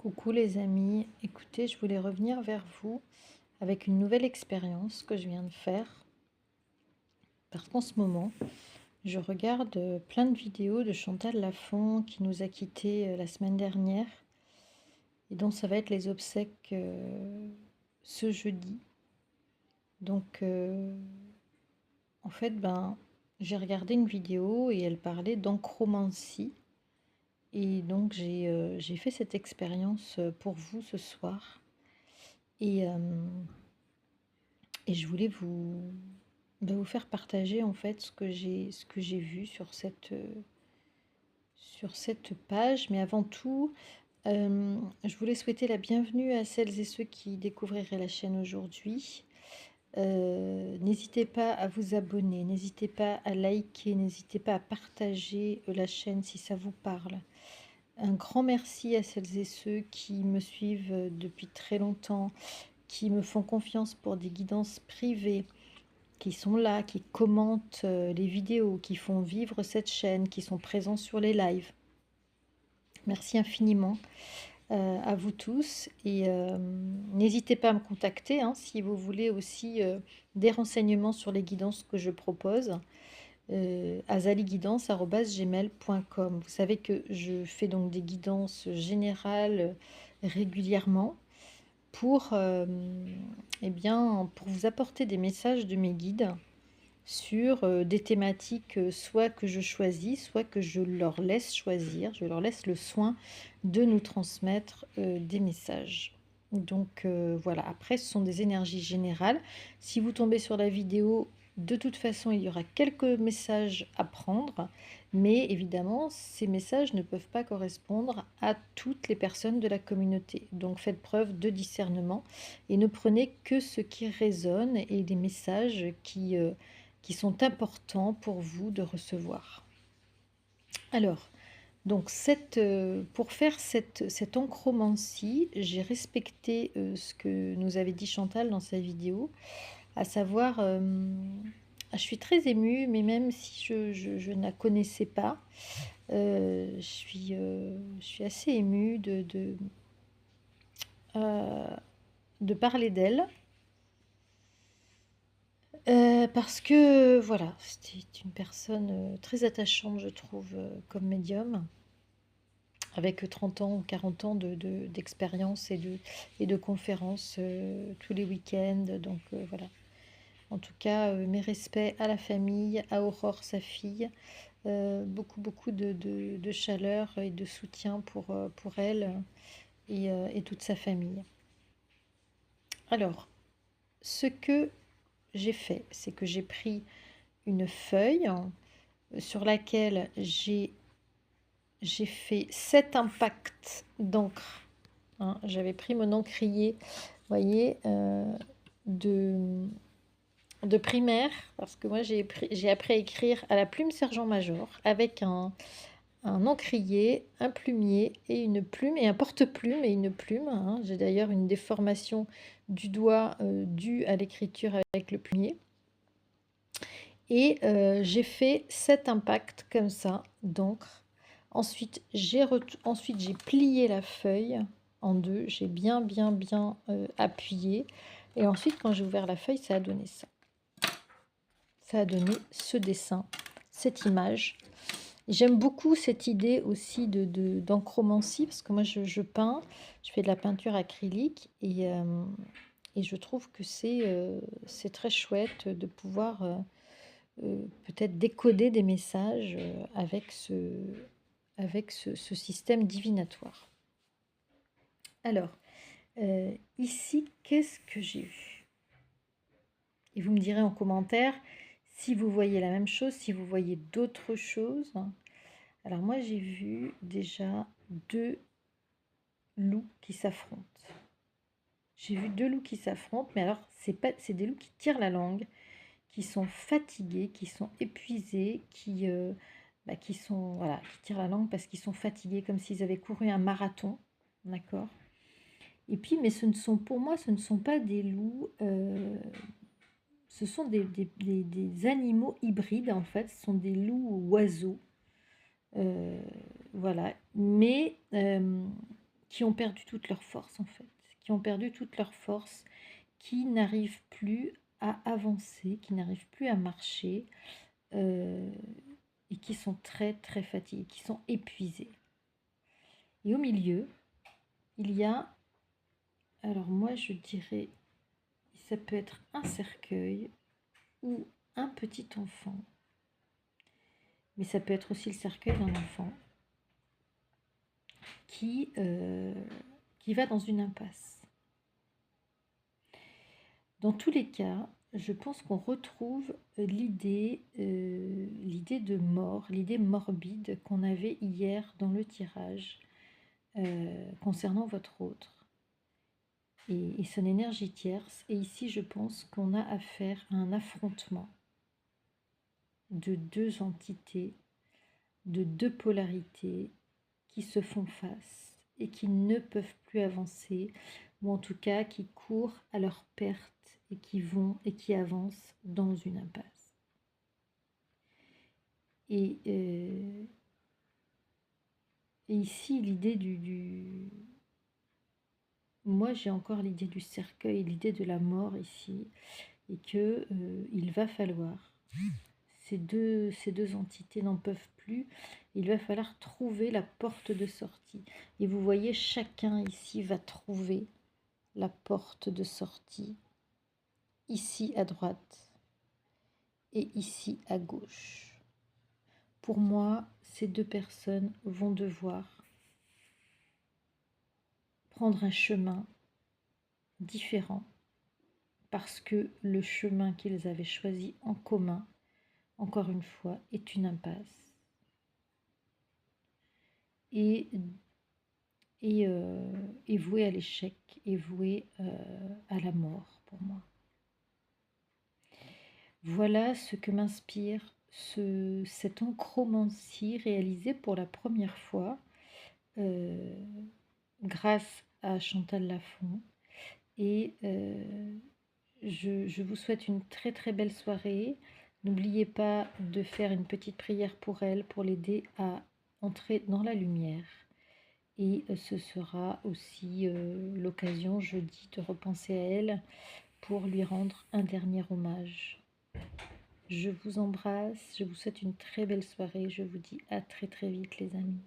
Coucou les amis, écoutez, je voulais revenir vers vous avec une nouvelle expérience que je viens de faire. Parce qu'en ce moment, je regarde plein de vidéos de Chantal Lafont qui nous a quittés la semaine dernière et dont ça va être les obsèques ce jeudi. Donc, en fait, j'ai regardé une vidéo et elle parlait d'enchromancie. Et donc, j'ai fait cette expérience pour vous ce soir. Et, Et je voulais vous faire partager en fait ce que j'ai vu sur cette page. Mais avant tout, je voulais souhaiter la bienvenue à celles et ceux qui découvriraient la chaîne aujourd'hui. N'hésitez pas à vous abonner, n'hésitez pas à liker, n'hésitez pas à partager la chaîne si ça vous parle. Un grand merci à celles et ceux qui me suivent depuis très longtemps, qui me font confiance pour des guidances privées, qui sont là, qui commentent les vidéos, qui font vivre cette chaîne, qui sont présents sur les lives. Merci infiniment à vous tous et n'hésitez pas à me contacter si vous voulez aussi des renseignements sur les guidances que je propose. azaliguidance@gmail.com. Vous savez que je fais donc des guidances générales régulièrement pour, pour vous apporter des messages de mes guides sur des thématiques soit que je choisis, soit que je leur laisse choisir. Je leur laisse le soin de nous transmettre des messages. Donc voilà, après ce sont des énergies générales. Si vous tombez sur la vidéo, de toute façon, il y aura quelques messages à prendre, mais évidemment, ces messages ne peuvent pas correspondre à toutes les personnes de la communauté. Donc faites preuve de discernement et ne prenez que ce qui résonne et les messages qui sont importants pour vous de recevoir. Alors, donc pour faire cette enchromancie, j'ai respecté ce que nous avait dit Chantal dans sa vidéo, à savoir, je suis très émue, mais même si je ne la connaissais pas, je suis assez émue euh, de parler d'elle. Parce que voilà, c'était une personne très attachante, je trouve, comme médium, avec 30 ans ou 40 ans d'expérience et de conférences tous les week-ends. Donc voilà. En tout cas, mes respects à la famille, à Aurore, sa fille. Beaucoup, beaucoup de chaleur et de soutien pour elle et toute sa famille. Alors, ce que j'ai fait, c'est que j'ai pris une feuille sur laquelle j'ai fait 7 impacts d'encre. J'avais pris mon encrier, vous voyez, de primaire, parce que moi j'ai appris à écrire à la plume sergent-major avec un encrier, un plumier et une plume, et un porte-plume et une plume. J'ai d'ailleurs une déformation du doigt due à l'écriture avec le plumier. Et j'ai fait 7 impacts comme ça d'encre. Ensuite, j'ai plié la feuille en deux. J'ai bien appuyé. Et ensuite, quand j'ai ouvert la feuille, ça a donné ça. Ça a donné ce dessin, cette image. J'aime beaucoup cette idée aussi d'enchromancie, parce que moi, je peins. Je fais de la peinture acrylique. Et je trouve que c'est très chouette de pouvoir peut-être décoder des messages avec ce système divinatoire. Alors, ici, qu'est-ce que j'ai vu? Et vous me direz en commentaire si vous voyez la même chose, si vous voyez d'autres choses. Alors moi, j'ai vu déjà 2 loups qui s'affrontent. J'ai vu 2 loups qui s'affrontent, mais alors, c'est des loups qui tirent la langue, qui sont fatigués, qui sont épuisés, qui tirent la langue parce qu'ils sont fatigués, comme s'ils avaient couru un marathon, d'accord. Et puis, mais pour moi, ce ne sont pas des loups, ce sont des animaux hybrides, en fait, ce sont des loups oiseaux, voilà. Mais qui ont perdu toute leur force en fait, qui ont perdu toute leur force, qui n'arrivent plus à avancer, qui n'arrivent plus à marcher, euh, et qui sont très très fatigués, qui sont épuisés. Et au milieu, il y a, alors moi je dirais, ça peut être un cercueil ou un petit enfant, mais ça peut être aussi le cercueil d'un enfant qui va dans une impasse. Dans tous les cas, je pense qu'on retrouve l'idée de mort, l'idée morbide qu'on avait hier dans le tirage concernant votre autre. Et son énergie tierce. Et ici, je pense qu'on a affaire à un affrontement de deux entités, de deux polarités qui se font face et qui ne peuvent plus avancer, ou en tout cas qui courent à leur perte et qui vont et qui avancent dans une impasse. Et ici, l'idée moi, j'ai encore l'idée du cercueil, l'idée de la mort ici, et que il va falloir, ces deux entités n'en peuvent plus, il va falloir trouver la porte de sortie. Et vous voyez, chacun ici va trouver la porte de sortie, ici à droite et ici à gauche. Pour moi, ces deux personnes vont devoir prendre un chemin différent parce que le chemin qu'ils avaient choisi en commun, encore une fois, est une impasse. Et est voué à l'échec, est voué à la mort pour moi. Voilà ce que m'inspire cette enchromancie réalisée pour la première fois grâce à Chantal Lafont. Et je vous souhaite une très très belle soirée. N'oubliez pas de faire une petite prière pour elle, pour l'aider à entrer dans la lumière. Et ce sera aussi l'occasion jeudi de repenser à elle pour lui rendre un dernier hommage. Je vous embrasse, je vous souhaite une très belle soirée, je vous dis à très très vite les amis.